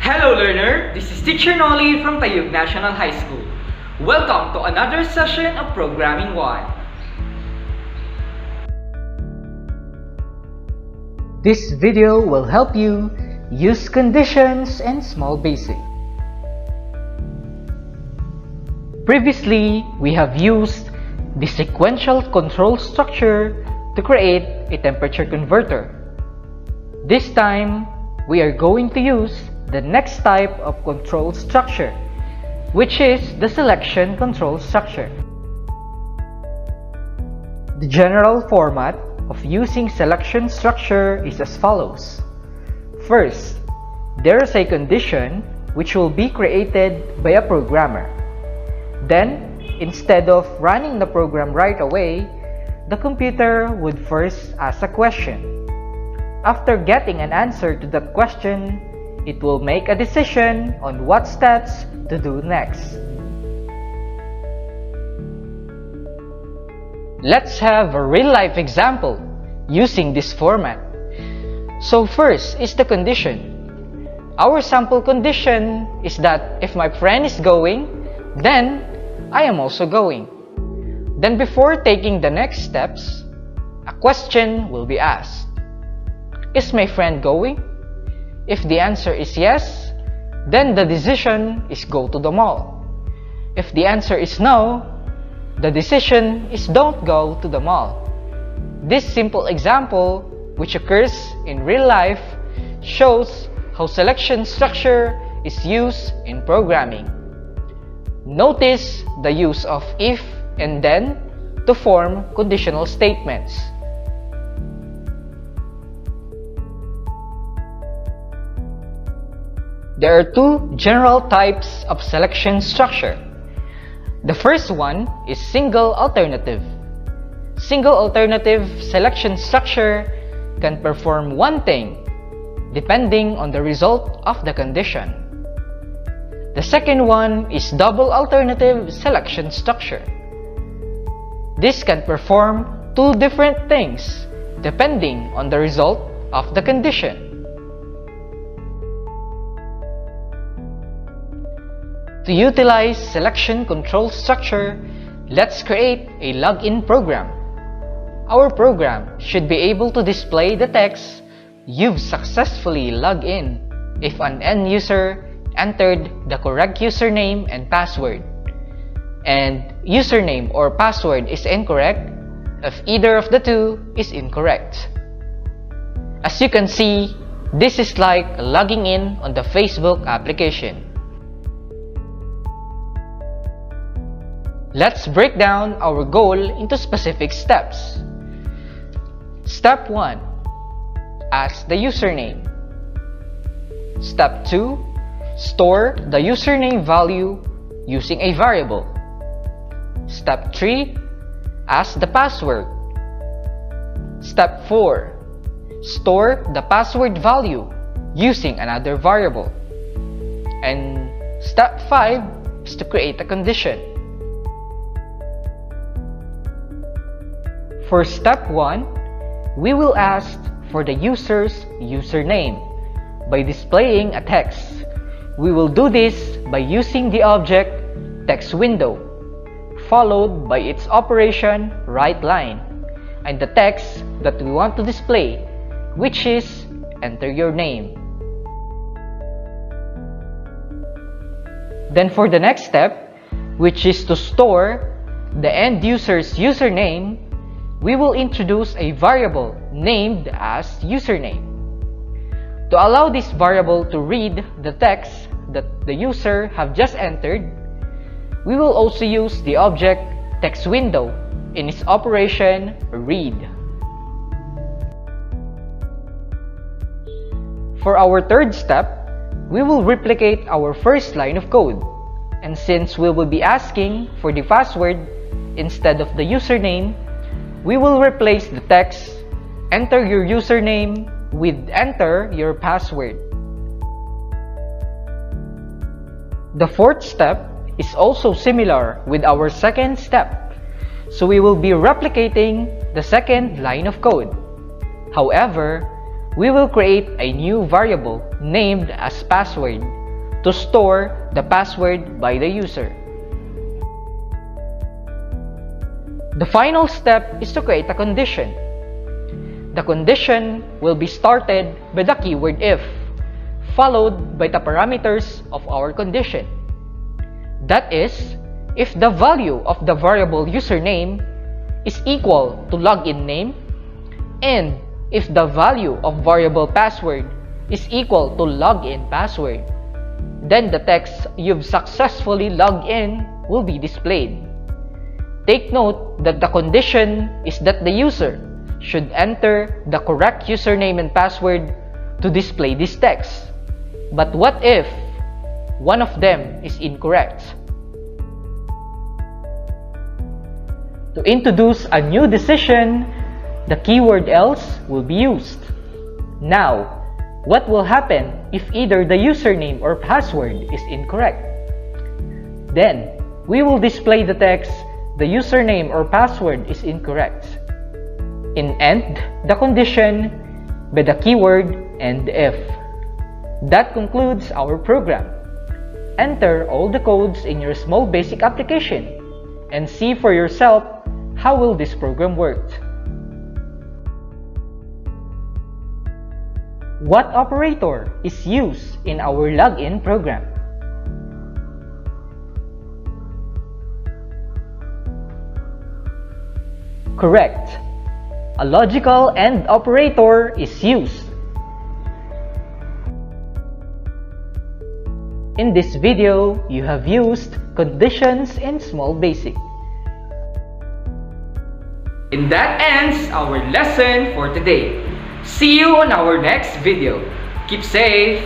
Hello learner, this is Teacher Nolly from Tayug National High School. Welcome to another session of Programming 1. This video will help you use conditions and small basic. Previously, we have used the sequential control structure to create a temperature converter. This time, we are going to use the next type of control structure, which is the selection control structure. The general format of using selection structure is as follows. First, there is a condition which will be created by a programmer. Then, instead of running the program right away, the computer would first ask a question. After getting an answer to that question, it will make a decision on what steps to do next. Let's have a real-life example using this format. So first is the condition. Our sample condition is that if my friend is going, then I am also going. Then before taking the next steps, a question will be asked. Is my friend going? If the answer is yes, then the decision is go to the mall. If the answer is no, the decision is don't go to the mall. This simple example, which occurs in real life, shows how selection structure is used in programming. Notice the use of if and then to form conditional statements. There are two general types of selection structure. The first one is single alternative. Single alternative selection structure can perform one thing depending on the result of the condition. The second one is double alternative selection structure. This can perform two different things depending on the result of the condition. To utilize selection control structure, let's create a login program. Our program should be able to display the text, "You've successfully logged in," if an end user entered the correct username and password, and username or password is incorrect if either of the two is incorrect. As you can see, this is like logging in on the Facebook application. Let's break down our goal into specific steps. Step 1. Ask the username. Step 2. Store the username value using a variable. Step 3. Ask the password. Step 4. Store the password value using another variable. And step 5 is to create a condition. For step 1, we will ask for the user's username by displaying a text. We will do this by using the object TextWindow, followed by its operation WriteLine, and the text that we want to display, which is enter your name. Then for the next step, which is to store the end user's username, we will introduce a variable named as username. To allow this variable to read the text that the user have just entered, we will also use the object TextWindow in its operation read. For our third step, we will replicate our first line of code, and since we will be asking for the password instead of the username, we will replace the text "Enter your username" with "Enter your password." The fourth step is also similar with our second step, so we will be replicating the second line of code. However, we will create a new variable named as password to store the password by the user. The final step is to create a condition. The condition will be started by the keyword if, followed by the parameters of our condition. That is, if the value of the variable username is equal to login name, and if the value of variable password is equal to login password, then the text "you've successfully logged in" will be displayed. Take note that the condition is that the user should enter the correct username and password to display this text. But what if one of them is incorrect? To introduce a new decision, the keyword else will be used. Now, what will happen if either the username or password is incorrect? Then, we will display the text "the username or password is incorrect" and end the condition by the keyword "and if." That concludes our program. Enter all the codes in your small basic application and see for yourself how will this program work. What operator is used in our login program? Correct. A logical AND operator is used. In this video, you have used conditions in small basic. And that ends our lesson for today. See you on our next video. Keep safe.